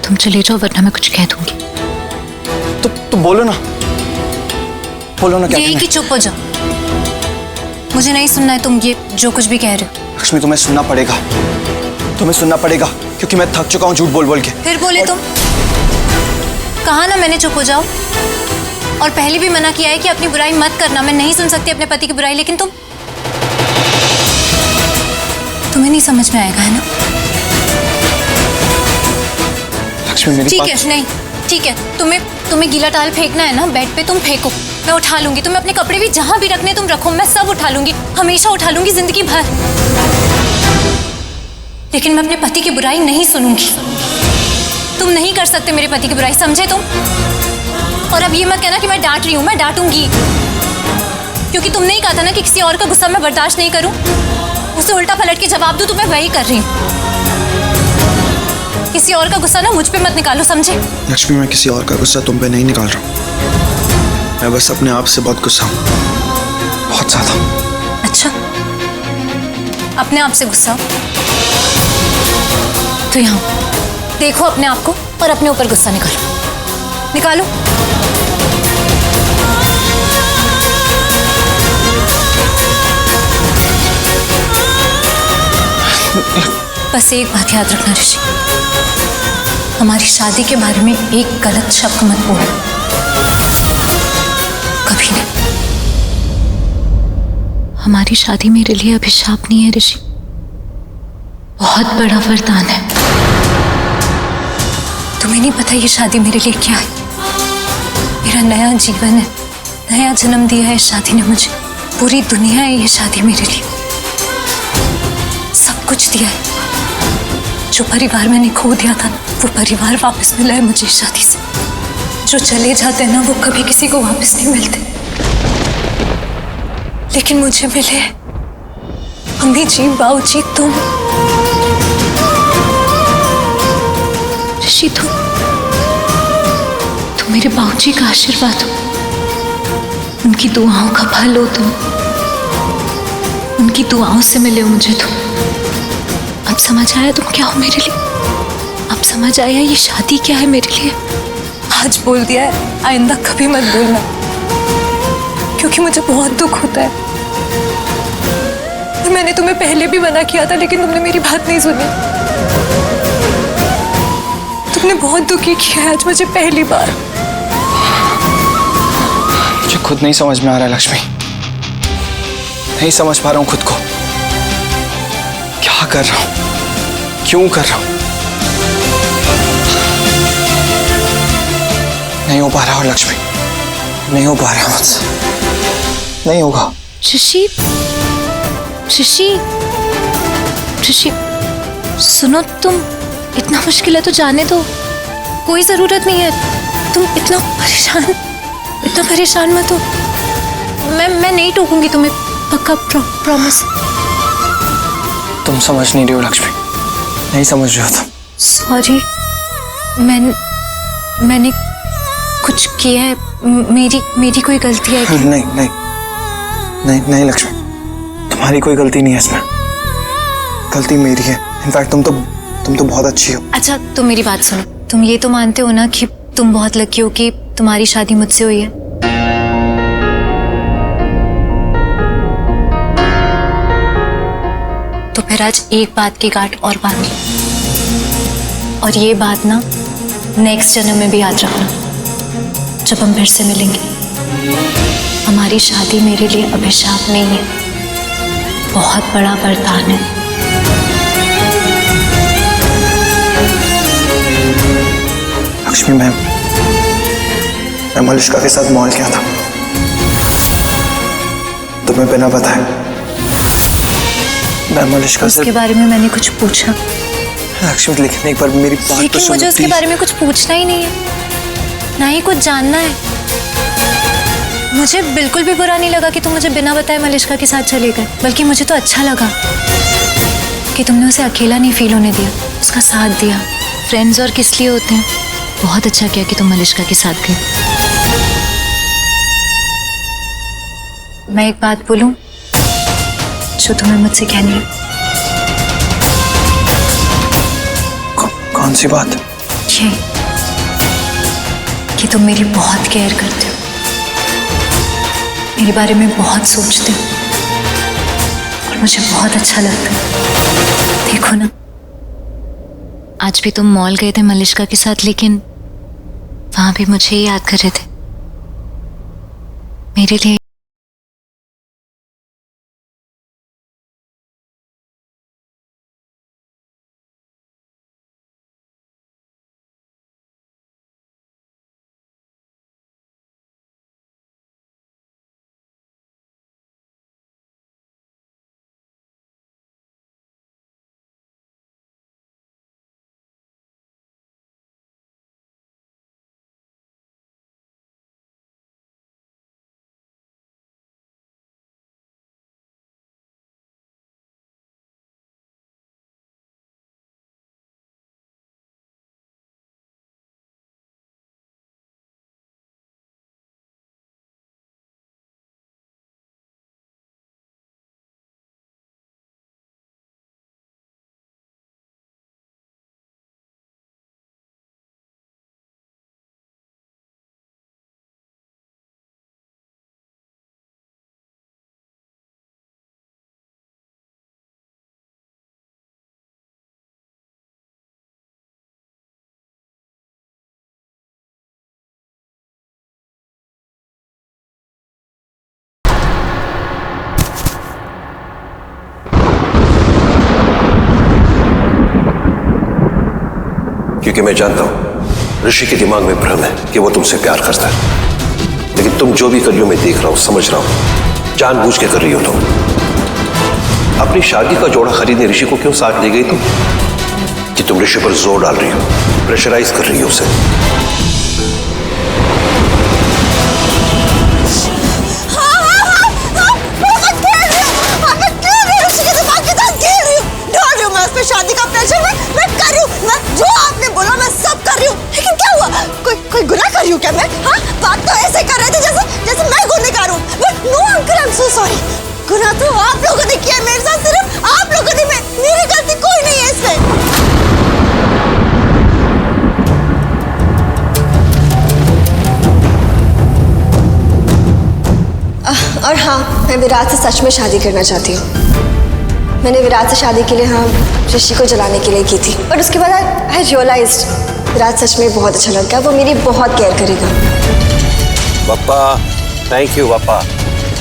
तुम चले जाओ वरना मैं कुछ कह दूंगी। तो बोलो ना क्या यही कि चुप हो जाओ। मुझे नहीं सुनना है तुम ये जो कुछ भी कह रहे हो। लक्ष्मी तुम्हें सुनना पड़ेगा क्योंकि मैं थक चुका हूँ झूठ बोल के। फिर बोले तुम? कहा ना मैंने चुप हो जाओ, और पहले भी मना किया है कि अपनी बुराई मत करना। मैं नहीं सुन सकती अपने पति की बुराई, लेकिन तुम्हें नहीं समझ में आएगा, है ना? लक्ष्मी मेरी ठीक है, नहीं ठीक है, तुम्हें गीला टाल फेंकना है ना बेड पे, तुम फेंको, मैं उठा लूंगी। तुम्हें अपने कपड़े भी जहां भी रखने तुम रखो, मैं सब उठा लूंगी, हमेशा उठा लूंगी जिंदगी भर। लेकिन मैं अपने पति की बुराई नहीं सुनूंगी। तुम नहीं कर सकते मेरे पति की बुराई, समझे तुम? और अब ये मत कहना कि मैं डांट रही हूं, मैं डांटूंगी, क्योंकि तुमने ही कहा था ना कि किसी और का गुस्सा मैं बर्दाश्त नहीं करूं। उसे उल्टा पलट के जवाब दूं तो मैं वही कर रही हूं। किसी और का गुस्सा ना मुझ पे मत निकालो, समझे? लक्ष्मी मैं किसी और का गुस्सा तुम पे नहीं निकाल रहा हूँ, मैं बस अपने आप से बहुत गुस्सा हूँ, बहुत ज्यादा। अच्छा, अपने आप से गुस्सा? तो यहाँ देखो अपने आप को और अपने ऊपर गुस्सा निकालो। बस एक बात याद रखना ऋषि, हमारी शादी के बारे में एक गलत शब्द मत बोलो, कभी नहीं। हमारी शादी मेरे लिए अभिशाप नहीं है ऋषि, बहुत बड़ा वरदान है। तुम्हें नहीं पता ये शादी मेरे लिए क्या है? मेरा नया जीवन है, नया जन्म दिया है इस शादी ने मुझे, पूरी दुनिया है ये शादी मेरे लिए, सब कुछ दिया है। जो परिवार मैंने खो दिया था वो परिवार वापस मिला है मुझे इस शादी से। जो चले जाते हैं ना वो कभी किसी को वापस नहीं मिलते, लेकिन मुझे मिले अम्मी जी, बाऊ जी, तुम ऋषि, तुम मेरे बाऊजी का आशीर्वाद हो, उनकी दुआओं का फल हो तुम, उनकी दुआओं से मिले हो मुझे तुम। अब समझ आया तुम क्या हो मेरे लिए? अब समझ आया ये शादी क्या है मेरे लिए? आज बोल दिया है, आइंदा कभी मत बोलना, क्योंकि मुझे बहुत दुख होता है। और मैंने तुम्हें पहले भी मना किया था, लेकिन तुमने मेरी बात नहीं सुनी। तुमने बहुत दुखी किया है आज मुझे पहली बार। मुझे खुद नहीं समझ में आ रहा है लक्ष्मी, नहीं समझ पा रहा हूं खुद को, क्या कर रहा हूं, क्यों कर रहा हूं। नहीं हो पा रहा और लक्ष्मी, नहीं हो पा रहा मुझसे, नहीं होगा। ऋषि, सुनो, तुम इतना मुश्किल है तो जाने दो, कोई जरूरत नहीं है। तुम इतना परेशान मत हो। मैं नहीं टोकूंगी तुम्हें, पक्का, प्रॉमिस। तुम समझ नहीं रही हो लक्ष्मी, नहीं समझ रही हो तुम। सॉरी, मैंने कुछ किया है, मेरी कोई गलती है क्या? नहीं लक्ष्मी, तुम्हारी कोई गलती नहीं है इसमें, गलती मेरी है। इनफैक्ट तुम तो बहुत अच्छी हो। अच्छा, तुम मेरी बात सुनो, तुम ये तो मानते हो ना कि तुम बहुत लकी हो कि तुम्हारी शादी मुझसे हुई है? तो फिर आज एक बात की गांठ और बांध लो, और ये बात ना नेक्स्ट जन्म में भी याद रखना, जब हम फिर से मिलेंगे। हमारी शादी मेरे लिए अभिशाप नहीं है, बहुत बड़ा वरदान है। लक्ष्मी, मैं मलिष्का के साथ मॉल गया था, तुम्हें बिना बताए मैं मलिष्का से। उसके बारे में मैंने कुछ पूछा? लक्ष्मी लेकिन एक बार मेरी बात तो सुनो। मुझे उसके बारे में कुछ पूछना ही नहीं है, ना ही कुछ जानना है। मुझे बिल्कुल भी बुरा नहीं लगा कि तुम मुझे बिना बताए मलिष्का के साथ चले गए, बल्कि मुझे तो अच्छा लगा कि तुमने उसे अकेला नहीं फील होने दिया, उसका साथ दिया। फ्रेंड्स और किस लिए होते हैं? बहुत अच्छा किया कि तुम मलिष्का के साथ गए। मैं एक बात बोलूं जो तुम्हें मुझसे कहनी है? कौन सी बात? यही कि तुम मेरी बहुत केयर करते हो, मेरे बारे में बहुत सोचते हो और मुझे बहुत अच्छा लगता है। देखो ना, आज भी तुम मॉल गए थे मलिष्का के साथ, लेकिन वहां भी मुझे ही याद कर रहे थे। मेरे लिए क्योंकि मैं जानता हूं ऋषि के दिमाग में भ्रम है कि वो तुमसे प्यार करता है, लेकिन तुम जो भी कर रही हो मैं देख रहा हूं, समझ रहा हूं, जानबूझ के कर रही हो तुम। अपनी शादी का जोड़ा खरीदने ऋषि को क्यों साथ ले गई तुम? कि तुम ऋषि पर जोर डाल रही हो, प्रेशराइज कर रही हो उसे। शादी का प्रेशर मैं कर रही हूँ, मैं जो आपने बोला मैं सब कर रही हूँ, लेकिन क्या हुआ? कोई गुनाह कर रही हूँ क्या मैं? हाँ, बात तो ऐसे कर रहे थे जैसे मैं गुनहगार हूँ। But no uncle, I am so sorry. गुनाह तो आप लोगों ने किया मेरे साथ, सिर्फ आप लोगों ने, मेरी गलती कोई नहीं है इसमें। और हाँ, मैं विराट से सच में शादी करना चाहती हूँ। मैंने विराट से शादी के लिए हाँ ऋषि को जलाने के लिए की थी, और उसके बाद आई रियलाइज्ड विराट सच में बहुत अच्छा लड़का है, वो मेरी बहुत केयर करेगा। पापा, थैंक यू पापा।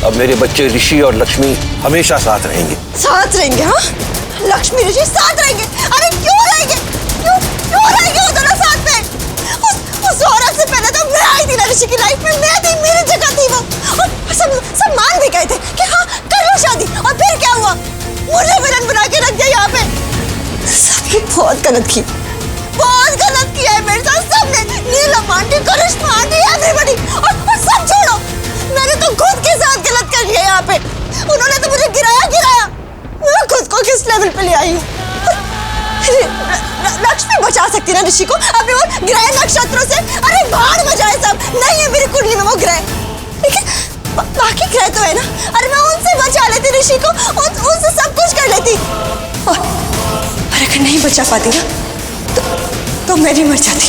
अब मेरे बच्चे ऋषि और लक्ष्मी हमेशा साथ रहेंगे। साथ रहेंगे? हाँ, लक्ष्मी ऋषि साथ रहेंगे? अरे क्यों रहेंगे? क्यों रहेंगे वो दोनों साथ में? उस औरत से पहले तो मैं आई थी ना ऋषि की लाइफ में, मैं थी, मेरी जगह थी वो, और सब मान भी गए थे कि हाँ कर लो शादी। और फिर क्या हुआ? मुझे विलन बना के रख दिया यहाँ पे। सबने बहुत गलत किया है मेरे साथ, सबने। नीलम आंटी, करिश्मा आंटी, एवरीबॉडी। और सब छोड़ो, मैंने तो खुद के साथ गलत कर लिया यहाँ पे। उन्होंने तो मुझे गिराया। मैं खुद को किस लेवल पे ले आई हूँ? लक्ष्मी बचा सकती ना ऋषि को अपने वो ग्रह नक्षत्रों से? अरे भाड़ में जाए सब, नहीं है मेरी कुंडली में वो ग्रह, लेकिन बाकी ग्रह तो है ना। अरे मैं उनसे बचा लेती ऋषि को, उनसे सब कुछ कर लेती। और अगर नहीं बचा पाती ना तो मैं भी मर जाती।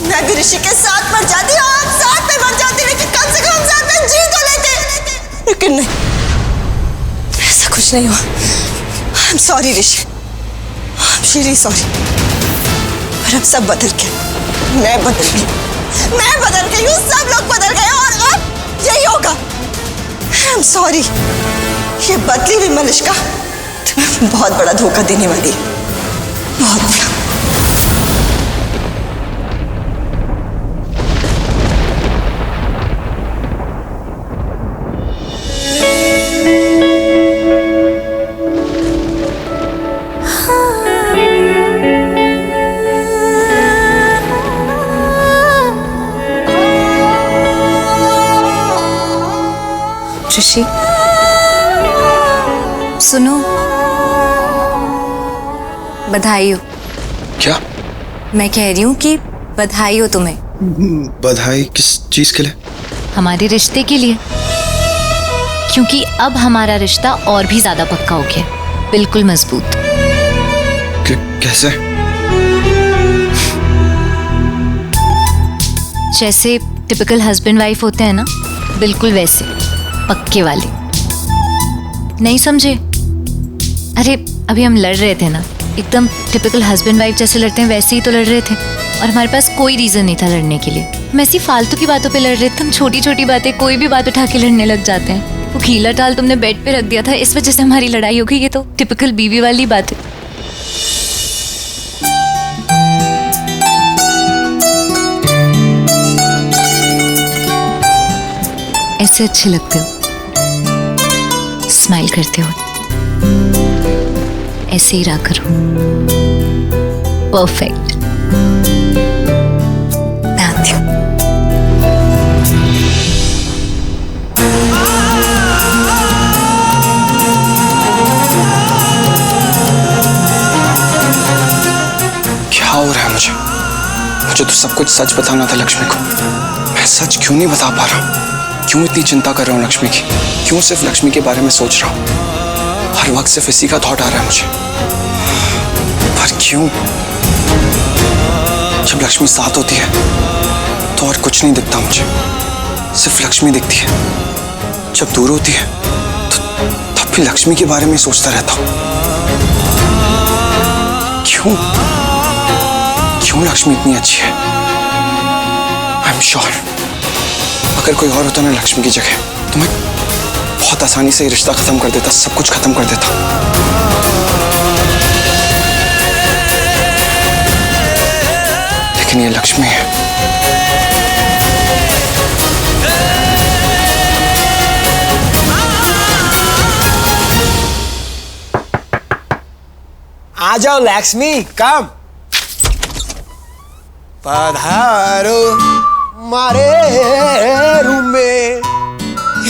मैं भी ऋषि के साथ मर जाती, आप साथ में मर जाती, लेकिन कम से कम साथ में जी तो लेते। लेकिन नहीं, ऐसा कुछ नहीं हुआ। I am sorry Rishi, I am really sorry. पर अब सब बदल गया, मैं बदल गई हूँ, सब लोग बदल गए, और अब यही होगा। I am sorry. ये बदली हुई मलिष्का तुम्हें बहुत बड़ा धोखा देने वाली है, बहुत बड़ा। ऋषि सुनो, बधाई हो। क्या? मैं कह रही हूँ कि बधाई हो तुम्हें। बधाई किस चीज के लिए? हमारे रिश्ते के लिए, क्योंकि अब हमारा रिश्ता और भी ज्यादा पक्का हो गया, बिल्कुल मजबूत। कैसे? जैसे टिपिकल हस्बैंड वाइफ होते हैं ना, बिल्कुल वैसे, पक्के वाले। नहीं समझे? अरे अभी हम लड़ रहे थे ना, एकदम टिपिकल हस्बैंड वाइफ जैसे लड़ते हैं वैसे ही तो लड़ रहे थे, और हमारे पास कोई रीजन नहीं था लड़ने के लिए। हम ऐसी फालतू की बातों पे लड़ रहे थे, हम छोटी छोटी बातें कोई भी बात उठा के लड़ने लग जाते हैं। वो खीला टाल तुमने बेड पे रख दिया था, इस वजह से हमारी लड़ाई हो गई। ये तो टिपिकल बीवी वाली बात है। ऐसे अच्छे लगते हो, स्माइल करते हो, ऐसे ही रहा करो। परफेक्ट। मैं आती हूँ। क्या हो रहा है मुझे तो सब कुछ सच बताना था लक्ष्मी को। मैं सच क्यों नहीं बता पा रहा हूँ? क्यों इतनी चिंता कर रहा हूँ लक्ष्मी की? क्यों सिर्फ लक्ष्मी के बारे में सोच रहा हूँ? हर वक्त सिर्फ इसी का थॉट आ रहा है मुझे। पर क्यों? जब लक्ष्मी साथ होती है तो और कुछ नहीं दिखता मुझे, सिर्फ लक्ष्मी दिखती है। जब दूर होती है तो तब भी लक्ष्मी के बारे में सोचता रहता हूँ। क्यों लक्ष्मी इतनी अच्छी है? आई एम श्योर अगर कोई और होता ना लक्ष्मी की जगह तो मैं बहुत आसानी से ये रिश्ता खत्म कर देता, सब कुछ खत्म कर देता। लेकिन ये लक्ष्मी है। आ जाओ लक्ष्मी, कम पधारो मारे रूम में।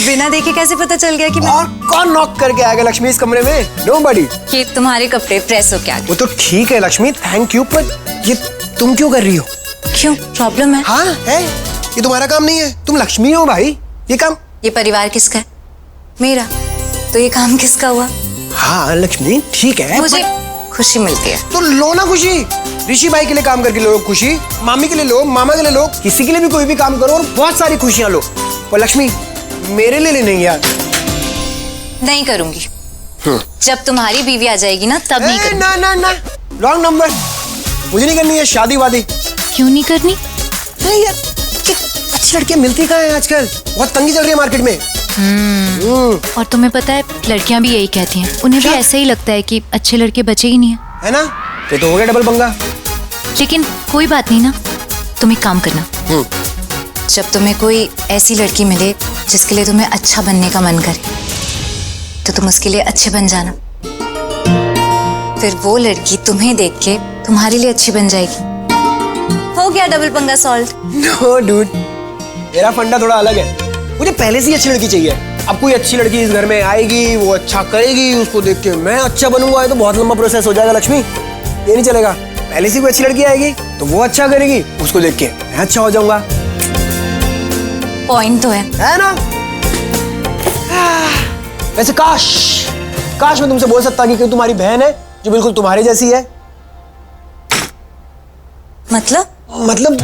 बिना देखे कैसे पता चल गया कि मैं... और कौन नॉक करके आएगा लक्ष्मी इस कमरे में? नोबडी। ये तुम्हारे कपड़े प्रेस हो क्या? वो तो ठीक है लक्ष्मी, थैंक यू, पर ये तुम क्यों कर रही हो? क्यों, प्रॉब्लम है? हाँ है, ये तुम्हारा काम नहीं है, तुम लक्ष्मी हो भाई। ये काम, ये परिवार किसका है? मेरा। तो ये काम किसका हुआ? हाँ लक्ष्मी ठीक है, मुझे खुशी मिलती है तो लो ना खुशी। ऋषि भाई के लिए काम करके लो खुशी, मामी के लिए लो, मामा के लिए लो, किसी के लिए भी कोई भी काम करो और बहुत सारी खुशियां लो। पर लक्ष्मी मेरे लिए नहीं यार। नहीं करूंगी। जब तुम्हारी बीवी आ जाएगी ना तब नहीं करूंगी। ना रॉन्ग नंबर। मुझे नहीं करनी है शादी वादी। क्यों नहीं करनी? नहीं यार, अच्छी लड़कियां मिलती कहाँ हैं आजकल? बहुत तंगी चल रही है मार्केट में। और तुम्हें पता है लड़कियां भी यही कहती हैं, उन्हें भी ऐसा ही लगता है कि अच्छे लड़के बचे ही नहीं है ना? तो हो गया डबल पंगा। लेकिन कोई बात नहीं ना, तुम एक काम करना, जब तुम्हें कोई ऐसी लड़की मिले जिसके लिए तुम्हें अच्छा बनने का मन करे तो तुम उसके लिए अच्छे बन जाना। फिर वो लड़की तुम्हें देख के तुम्हारे लिए अच्छी बन जाएगी। हो गया डबल पंगा सॉल्व। नो डूड, मेरा फंडा थोड़ा अलग है। मुझे पहले से ही अच्छी लड़की चाहिए। अब कोई अच्छी लड़की इस घर में आएगी, वो अच्छा करेगी, उसको देख के मैं अच्छा बनूंगा, ये तो बहुत लंबा प्रोसेस हो जाएगा लक्ष्मी। ये नहीं चलेगा। पहले से कोई अच्छी लड़की आएगी तो वो अच्छा करेगी, उसको देख के मैं अच्छा हो जाऊंगा। पॉइंट तो है ना? वैसे काश मैं तुमसे बोल सकता कि तुम्हारी बहन है जो बिल्कुल तुम्हारे जैसी है। मतलब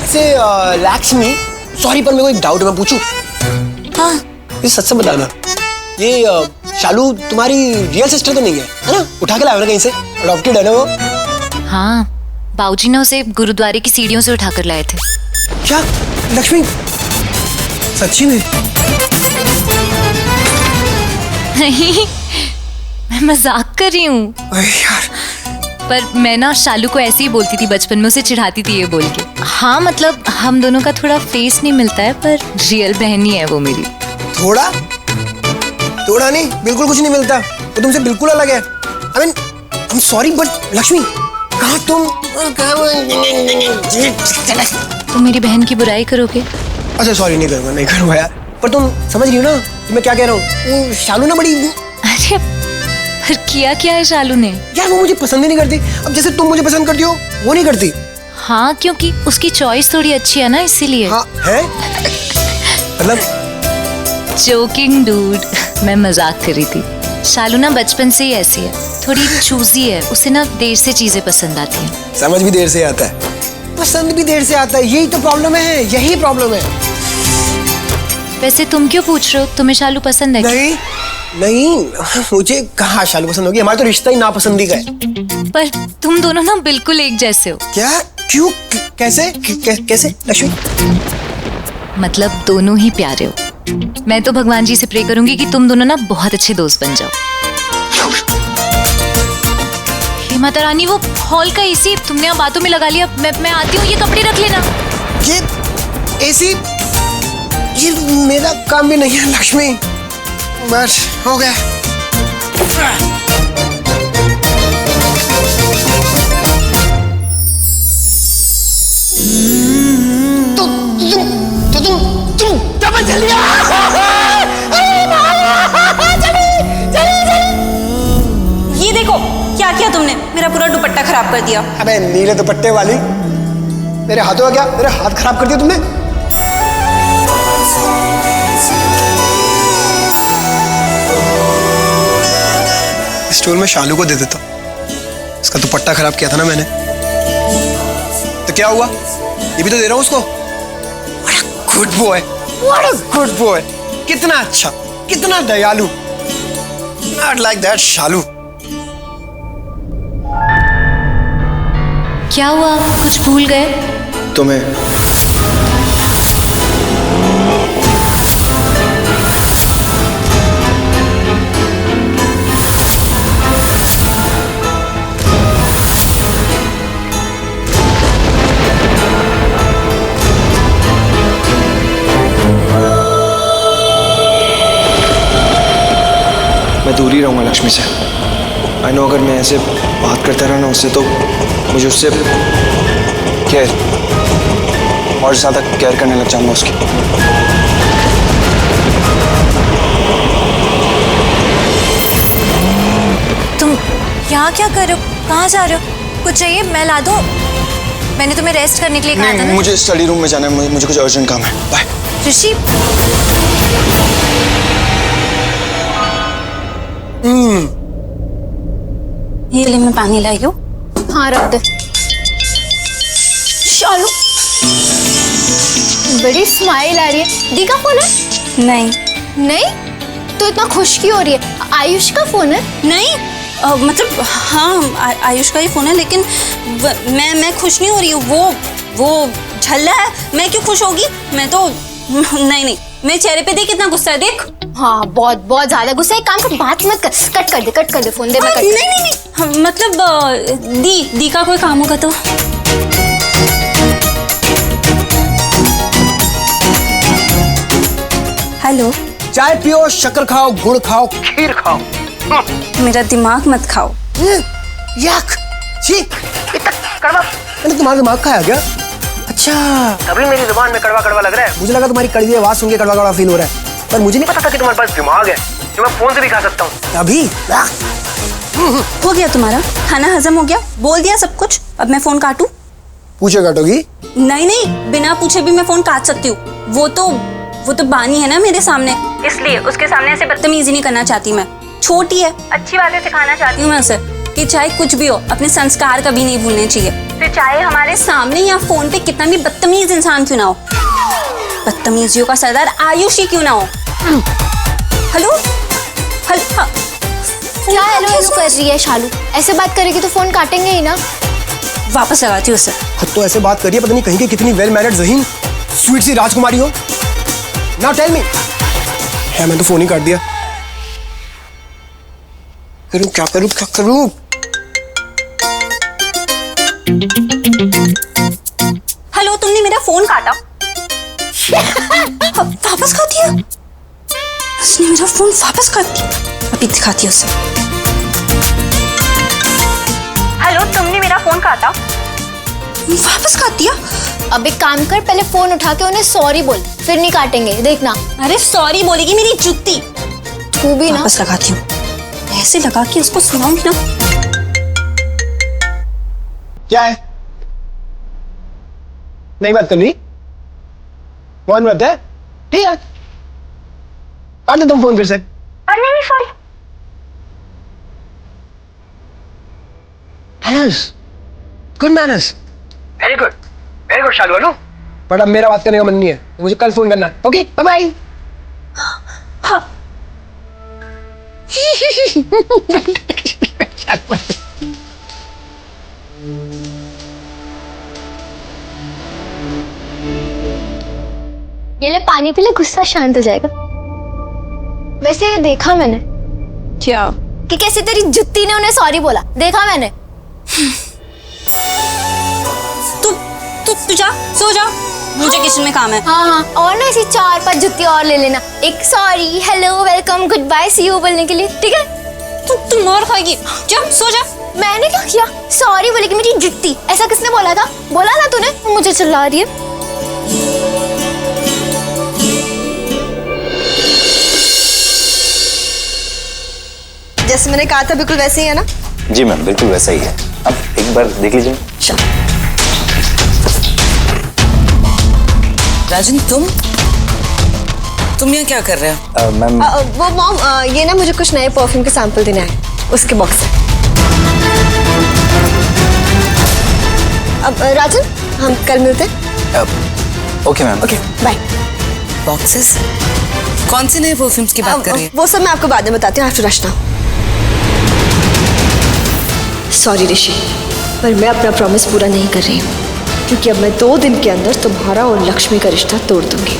से लक्ष्मी, सॉरी पर मेरे को एक डाउट है, मैं पूछूं? हाँ। ये सच से बताना, ये शालू तुम्हारी रियल सिस्टर तो नहीं है ना? उठा के लाया ना कहीं से? अडॉप्टेड है ना वो? हाँ, बाबूजी ने उसे गुरुद्वारे की सीढ़ियों से उठाकर लाए थे। क्या लक्ष्मी, सच्ची में? नहीं, मैं मजाक कर रही हूँ यार। पर मैं ना शालू को ऐसे ही बोलती थी बचपन में, उसे चिढ़ाती थी ये बोल के। हाँ मतलब हम दोनों का थोड़ा फेस नहीं मिलता है, पर रियल बहन ही है वो मेरी। थोड़ा नहीं, बिल्कुल कुछ नहीं मिलता, वो तुमसे बिल्कुल अलग है। I mean I am sorry but Lakshmi, कहाँ तुम मेरी बहन की बुराई करोगे? अच्छा सॉरी, नहीं करूँगा यार, पर तुम समझ रही हो ना कि मैं क्या कह रहा हूँ? शालू ना बड़ी... अरे पर किया क्या है शालू ने? यार वो मुझे पसंद ही नहीं करती। अब जैसे तुम मुझे पसंद करती हो वो नहीं करती। हाँ क्योंकि उसकी चॉइस थोड़ी अच्छी है ना, इसीलिए। हाँ है, मतलब जोकिंग डूड, मैं मजाक कर रही थी। शालू ना बचपन से ही ऐसी है, थोड़ी चूजी है, उसे ना देर से चीजें पसंद आती हैं। समझ भी देर से आता है। पसंद भी देर से आता है, यही तो प्रॉब्लम है, यही प्रॉब्लम है। वैसे तुम क्यों पूछ रहे हो, तुम्हें शालू पसंद है क्या? नहीं नहीं, मुझे कहाँ शालू पसंद होगी, हमारा तो रिश्ता ही नापसंदी का है। पर तुम दोनों ना बिल्कुल एक जैसे हो। क्या? क्यों? कैसे? कैसे लक्ष्मी? मतलब दोनों ही प्यारे हो। मैं तो भगवान जी से प्रे करूंगी कि तुम दोनों ना बहुत अच्छे दोस्त बन जाओ। हे माता रानी, वो हॉल का एसी तुमने यहाँ बातों में लगा लिया। मैं आती हूँ, ये कपड़े रख लेना। ये एसी, ये मेरा काम भी नहीं है लक्ष्मी, बस हो गया। तुम डबल चलिए। ये देखो क्या किया तुमने, मेरा पूरा दुपट्टा खराब कर दिया। अबे नीले दुपट्टे वाली, मेरे हाथों का क्या, मेरे हाथ खराब कर दिया तुमने। स्टोर में शालू को दे देता, इसका दुपट्टा खराब किया था ना मैंने, तो क्या हुआ, ये भी तो दे रहा हूं उसको। Good boy, what a good boy, कितना अच्छा, कितना दयालु। नॉट लाइक दैट शालू। क्या हुआ, कुछ भूल गए? तुम्हें मैं दूर ही रहूंगा लक्ष्मी से। आई नो, अगर मैं ऐसे बात करता रहा ना उससे, तो मुझे उससे केयर और ज्यादा केयर करने लग जाऊंगा उसकी। तुम यहाँ क्या कर रहे हो, कहाँ जा रहे हो? कुछ चाहिए मैं ला दूँ? मैंने तुम्हें रेस्ट करने के लिए कहा था नहीं, ना। मुझे स्टडी रूम में जाना है, मुझे कुछ अर्जेंट काम है। बाय। ऋषि, ये ले मैं पानी लाई हूँ। हाँ रख दे। शालू, बड़ी स्माइल आ रही है। दी का फोन है? नहीं नहीं तो इतना खुश क्यों हो रही है? आयुष का फोन है? नहीं, मतलब हाँ आयुष का ही फोन है, लेकिन मैं खुश नहीं हो रही हूँ। वो झल्ला है, मैं क्यों खुश होगी? मैं तो नहीं, मेरे चेहरे पे देख कितना गुस्सा है, देख। हाँ बहुत बहुत ज्यादा गुस्सा है। काम कर, बात मत कर, कट कर दे फोन दे। मैं कट नहीं, मतलब दी का कोई काम होगा तो। हेलो, चाय पियो, शक्कर खाओ, गुड़ खाओ, खीर खाओ। मेरा दिमाग मत खाओ। यक, छी, इतना कड़वा। मैंने तुम्हारा दिमाग खाया क्या? अच्छा, तभी मेरी जुबान में कड़वा कड़वा लग रहा है। मुझे लगा तुम्हारी कड़वी आवाज सुन के कड़वा कड़वा फील हो रहा है, पर मुझे नहीं पता था कि तुम्हारे पास दिमाग है जो मैं फोन से भी खा सकता हूँ। अभी हो गया तुम्हारा खाना हजम हो गया, बोल दिया सब कुछ। अब मैं फोन काटूं? पूछे काटोगी? नहीं, बिना पूछे भी मैं फोन काट सकती हूँ। वो तो बानी है ना मेरे सामने, इसलिए उसके सामने ऐसे बदतमीजी नहीं करना चाहती मैं। छोटी है, अच्छी बातें सिखाना चाहती हूँ मैं उसे कि चाहे कुछ भी हो, अपने संस्कार कभी नहीं भूलने चाहिए। फिर चाहे हमारे सामने या फोन पे कितना भी बदतमीज इंसान क्यों ना हो, बदतमीजियों का सरदार आयुष ही क्यों ना हो। हेलो, क्या हेलो कर रही है शालू? ऐसे बात करेगी तो फोन काटेंगे ही ना। वापस लगाती हूँ उसे। तो ऐसे बात करिए, पता नहीं कहीं की कितनी वेल मैनर्ड ज़हीन स्वीट सी राजकुमारी हो। Now tell me. है, मैं तो फोन ही काट दिया। क्या करूं? हेलो, तुमने मेरा फोन काटा। वापस कर दिया उसने, मेरा फोन वापस कर दिया। अभी दिखाती हूँ उसे। हेलो, तुमने मेरा फोन काटा। वापस कर दिया। अब एक काम कर, पहले फोन उठा के उन्हें सॉरी बोल, फिर नहीं काटेंगे, देखना। अरे सॉरी बोलेगी मेरी जुत्ती। तू भी ना। वापस लगाती हूँ, ऐसे लगा के उसको सुनाऊंगी ना। क्या है? नहीं बात करनी? कौन बात है? ठीक है, काट दे तुम फोन फिर से। नहीं, sorry. Manners, good manners, very good. Very good Shalu Anu. But अब मेरा बात करने का मन नहीं है, मुझे कल फोन करना। Okay bye bye. ये ले पानी पी ले, गुस्सा शांत हो जाएगा। वैसे ये देखा मैंने क्या? कि कैसे तेरी जुत्ती ने उन्हें सॉरी बोला, देखा मैंने। तू जा, सो जा, मुझे किचन में काम है। हाँ, और ना ऐसी 4-5 जुत्ती और ले लेना, एक sorry, hello, welcome, goodbye, see you बोलने के लिए, ठीक है? तू मार खाएगी, जा सो जा। मैंने क्या किया? सॉरी बोलेगी मेरी जुत्ती, ऐसा किसने बोला था? बोला था तूने? मुझे चिल्ला रही है। जैसे मैंने कहा था बिल्कुल वैसे ही है ना? जी मैम, बिल्कुल वैसा ही है। अब एक बार देख लीजिए। राजन, तुम यहाँ क्या कर रहे हो? मैम वो मॉम, ये ना मुझे कुछ नए परफ्यूम के सैंपल देने आए, उसके बॉक्स है। अब राजन, हम कल मिलते हैं। Okay ma'am. Okay bye. Boxes? कौन से नए परफ्यूम्स की बात कर रही है? वो सब मैं आपको बाद में बताती हूँ, आफ्टर रचना। सॉरी ऋषि, पर मैं अपना प्रॉमिस पूरा नहीं कर रही हूँ, क्योंकि अब मैं 2 दिन के अंदर तुम्हारा और लक्ष्मी का रिश्ता तोड़ दूंगी।